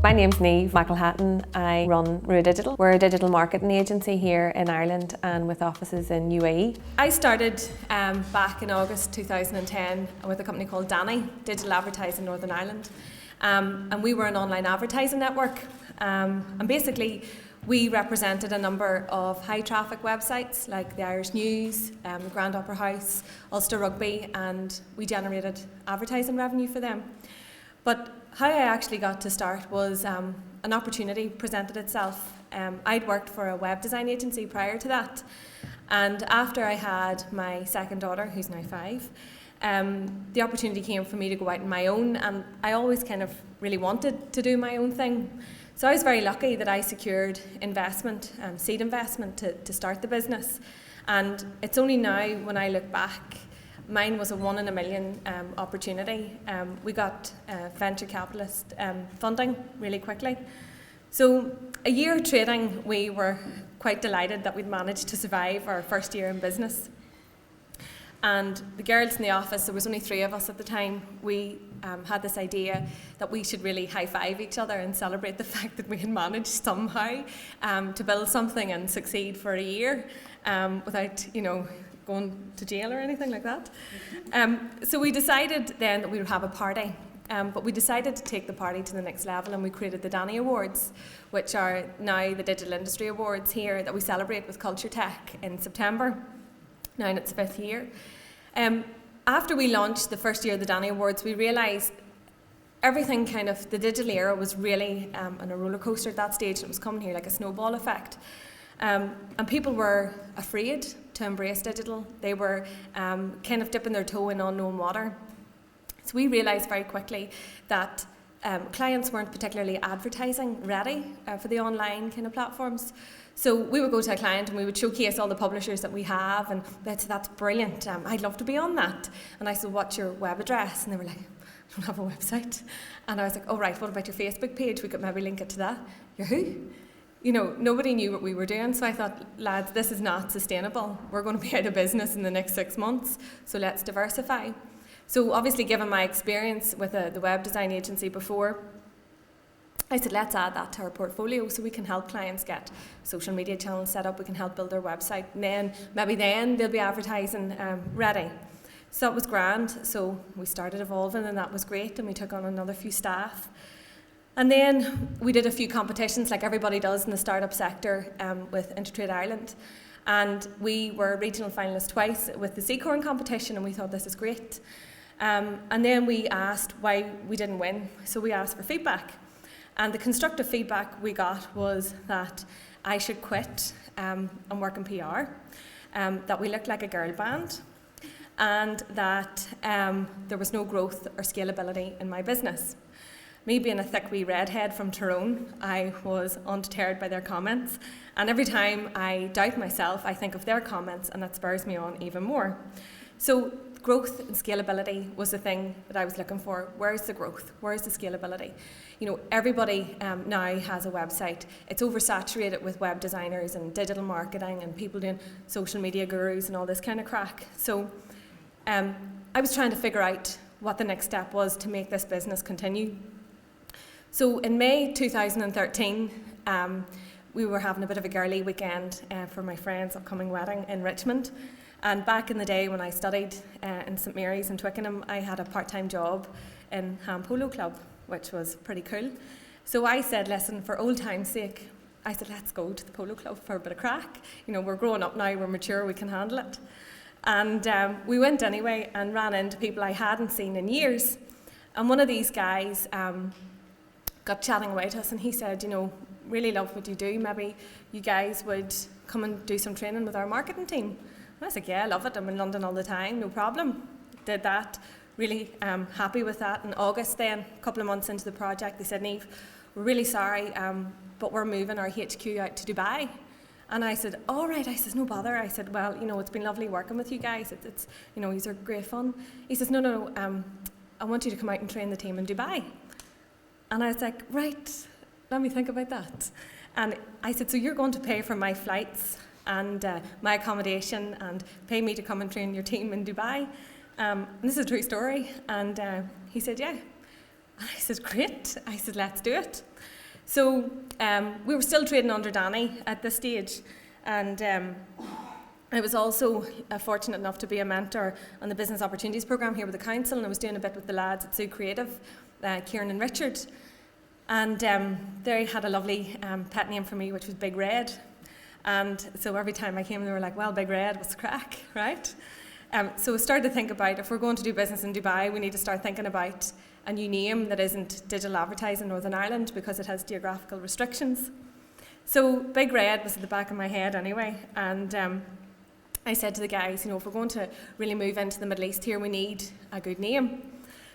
My name's Mcelhatton. I run Rua Digital. We're a digital marketing agency here in Ireland and with offices in UAE. I started back in August 2010 with a company called Derry, Digital Advertising Northern Ireland. And we were an online advertising network. And basically, we represented a number of high traffic websites like the Irish News, the Grand Opera House, Ulster Rugby, and we generated advertising revenue for them. But how I actually got to start was an opportunity presented itself. I'd worked for a web design agency prior to that, and after I had my second daughter, who's now 5, the opportunity came for me to go out on my own, and I always kind of really wanted to do my own thing. So I was very lucky that I secured investment, seed investment to start the business, and it's only now when I look back, mine was a 1 in a million opportunity. We got venture capitalist funding really quickly. So a year trading, we were quite delighted that we'd managed to survive our first year in business. And the girls in the office, there was only 3 of us at the time, we had this idea that we should really high-five each other and celebrate the fact that we had managed somehow to build something and succeed for a year without, going to jail or anything like that. So we decided then that we would have a party, but we decided to take the party to the next level, and we created the Danny Awards, which are now the Digital Industry Awards here that we celebrate with Culture Tech in September, now in its 5th year. After we launched the first year of the Danny Awards, we realised everything the digital era was really on a roller coaster at that stage, and it was coming here like a snowball effect. And people were afraid to embrace digital. They were kind of dipping their toe in unknown water. So we realised very quickly that clients weren't particularly advertising ready for the online kind of platforms. So we would go to a client and we would showcase all the publishers that we have, and they'd say, "That's brilliant, I'd love to be on that." And I said, "What's your web address?" And they were like, "I don't have a website." And I was like, "Oh right, what about your Facebook page? We could maybe link it to that." "You're who?" Nobody knew what we were doing, so I thought, lads, this is not sustainable. We're going to be out of business in the next 6 months, so let's diversify. So obviously, given my experience with the web design agency before, I said, let's add that to our portfolio so we can help clients get social media channels set up, we can help build their website, and then maybe they'll be advertising ready. So that was grand, so we started evolving, and that was great, and we took on another few staff. And then we did a few competitions like everybody does in the startup sector with Intertrade Ireland. And we were regional finalists twice with the Seacorn competition, and we thought this is great. And then we asked why we didn't win. So we asked for feedback. And the constructive feedback we got was that I should quit and work in PR, that we looked like a girl band, and that there was no growth or scalability in my business. Me being a thick wee redhead from Tyrone, I was undeterred by their comments, and every time I doubt myself, I think of their comments, and that spurs me on even more. So growth and scalability was the thing that I was looking for. Where's the growth? Where's the scalability? Everybody now has a website. It's oversaturated with web designers and digital marketing and people doing social media gurus and all this kind of crack. So I was trying to figure out what the next step was to make this business continue. So in May 2013, we were having a bit of a girly weekend for my friend's upcoming wedding in Richmond. And back in the day when I studied in St Mary's in Twickenham, I had a part-time job in Ham Polo Club, which was pretty cool. So I said, listen, for old time's sake, I said, let's go to the polo club for a bit of crack. We're growing up now, we're mature, we can handle it. And we went anyway and ran into people I hadn't seen in years. And one of these guys got chatting away to us, and he said, really love what you do. Maybe you guys would come and do some training with our marketing team. And I was like, yeah, I love it. I'm in London all the time, no problem. Did that, really happy with that. In August then, a couple of months into the project, they said, Naomh, we're really sorry, but we're moving our HQ out to Dubai. And I said, all right. I said, no bother. I said, well, it's been lovely working with you guys. It's these are great fun. He says, no, I want you to come out and train the team in Dubai. And I was like, right, let me think about that. And I said, so you're going to pay for my flights and my accommodation and pay me to come and train your team in Dubai? And this is a true story. And he said, yeah. And I said, great. I said, let's do it. So we were still trading under Danny at this stage, and I was also fortunate enough to be a mentor on the Business Opportunities Programme here with the council, and I was doing a bit with the lads at Sue Creative, Kieran and Richard. And they had a lovely pet name for me, which was Big Red. And so every time I came, they were like, well, Big Red, what's the crack, right? So I started to think about, if we're going to do business in Dubai, we need to start thinking about a new name that isn't digital advertising Northern Ireland, because it has geographical restrictions. So Big Red was at the back of my head anyway, and I said to the guys, if we're going to really move into the Middle East here, we need a good name.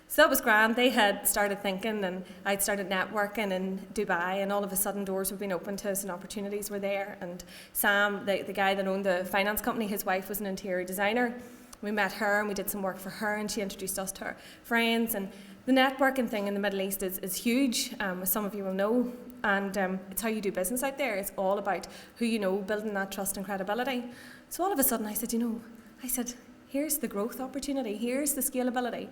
So that was grand. They had started thinking, and I'd started networking in Dubai, and all of a sudden doors were being opened to us and opportunities were there. And Sam, the guy that owned the finance company, his wife was an interior designer. We met her and we did some work for her, and she introduced us to her friends. And the networking thing in the Middle East is huge, as some of you will know. And it's how you do business out there. It's all about who you know, building that trust and credibility. So all of a sudden I said, here's the growth opportunity, here's the scalability.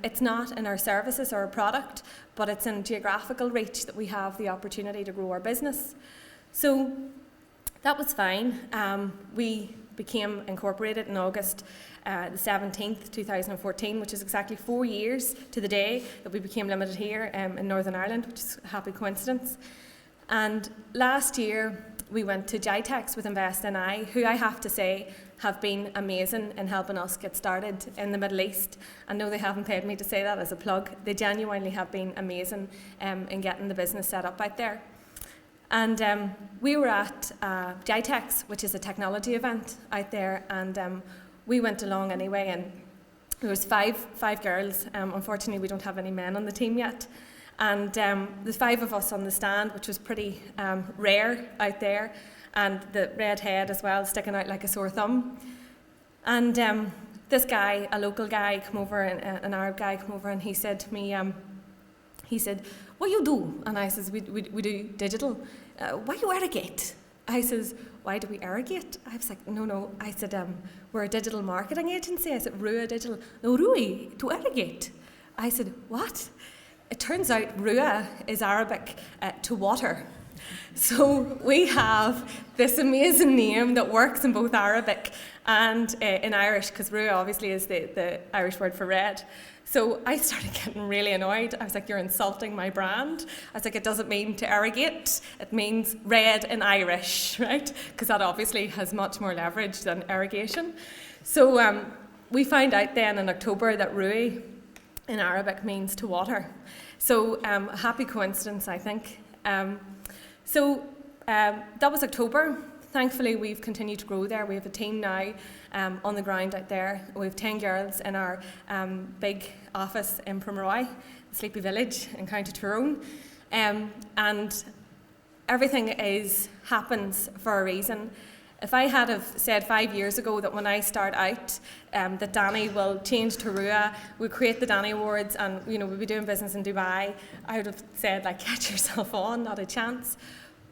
It's not in our services or our product, but it's in geographical reach that we have the opportunity to grow our business. So that was fine. We became incorporated in August the 17th, 2014, which is exactly 4 years to the day that we became limited here in Northern Ireland, which is a happy coincidence. And last year we went to GTDE with Invest NI, who I have to say have been amazing in helping us get started in the Middle East. I know they haven't paid me to say that as a plug. They genuinely have been amazing in getting the business set up out there. And we were at GTDE, which is a technology event out there, and we went along anyway, and there was five girls. Unfortunately, we don't have any men on the team yet. And the 5 of us on the stand, which was pretty rare out there, and the red head as well, sticking out like a sore thumb. And this guy, a local guy, come over, an Arab guy come over, and he said to me, he said, what you do? And I says, we do digital. Why you irrigate? I says, why do we irrigate? I was like, no. I said, we're a digital marketing agency. I said, Rua Digital. No, Rui, to irrigate. I said, what? It turns out Rua is Arabic to water. So we have this amazing name that works in both Arabic and in Irish, because Rua obviously is the Irish word for red. So I started getting really annoyed. I was like, you're insulting my brand. I was like, it doesn't mean to irrigate, it means red in Irish, right? Because that obviously has much more leverage than irrigation. So we found out then in October that Rui in Arabic means to water. So a happy coincidence, I think. So that was October. Thankfully, we've continued to grow there. We have a team now on the ground out there. We have 10 girls in our big office in Pomeroy, Sleepy Village in County Tyrone. And everything happens for a reason. If I had have said 5 years ago that when I start out that Danny will change to Rua, we'll create the Danny Awards, and we'll be doing business in Dubai, I would have said, like, get yourself on, not a chance.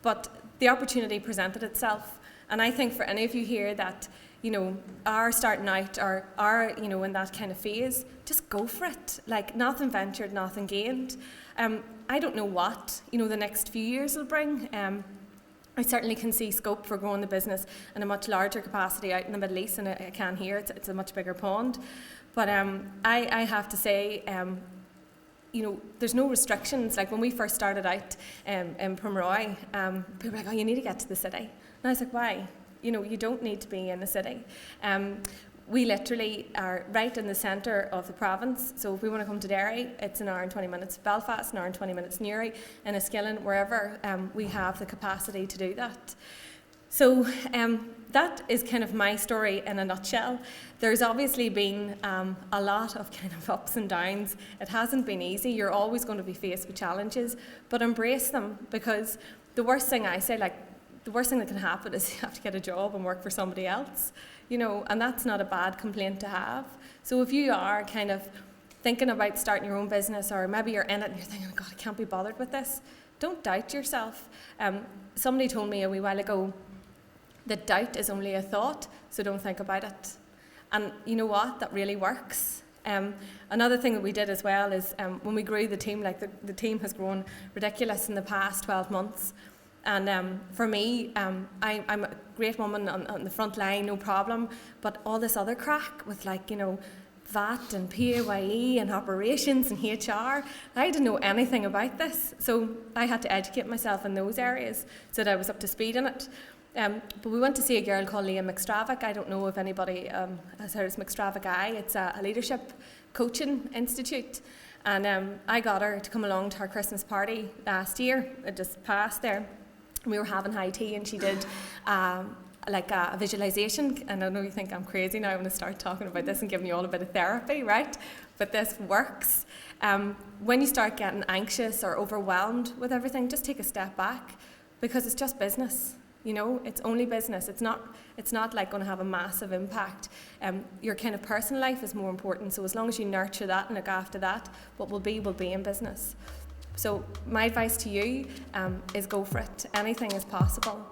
But the opportunity presented itself, and I think for any of you here that are starting out or are in that kind of phase, just go for it. Like, nothing ventured, nothing gained. I don't know what the next few years will bring. I certainly can see scope for growing the business in a much larger capacity out in the Middle East than I can here. It's a much bigger pond. But I have to say, there's no restrictions. Like, when we first started out in Pomeroy, people were like, oh, you need to get to the city. And I was like, why? You don't need to be in the city. We literally are right in the centre of the province. So if we want to come to Derry, it's an hour and 20 minutes. Belfast, an hour and 20 minutes. Newry, Enniskillen, wherever, we have the capacity to do that. So that is kind of my story in a nutshell. There's obviously been a lot of kind of ups and downs. It hasn't been easy. You're always going to be faced with challenges, but embrace them, because the worst thing the worst thing that can happen is you have to get a job and work for somebody else, and that's not a bad complaint to have. So if you are kind of thinking about starting your own business, or maybe you're in it and you're thinking, oh God, I can't be bothered with this, don't doubt yourself. Somebody told me a wee while ago that doubt is only a thought, so don't think about it. And you know what? That really works. Another thing that we did as well is when we grew the team, like the team has grown ridiculous in the past 12 months. And for me, I'm a great woman on the front line, no problem, but all this other crack with VAT and PAYE and operations and HR, I didn't know anything about this. So I had to educate myself in those areas so that I was up to speed in it. But we went to see a girl called Liam McStravick. I don't know if anybody has heard of McStravick Eye. It's a leadership coaching institute. And I got her to come along to our Christmas party last year. It just passed there. We were having high tea and she did like a visualization. And I know you think I'm crazy now. I'm going to start talking about this and giving you all a bit of therapy, right? But this works. When you start getting anxious or overwhelmed with everything, just take a step back because it's just business. It's only business. It's not like going to have a massive impact. Your kind of personal life is more important. So as long as you nurture that and look after that, what will be in business. So my advice to you is go for it. Anything is possible.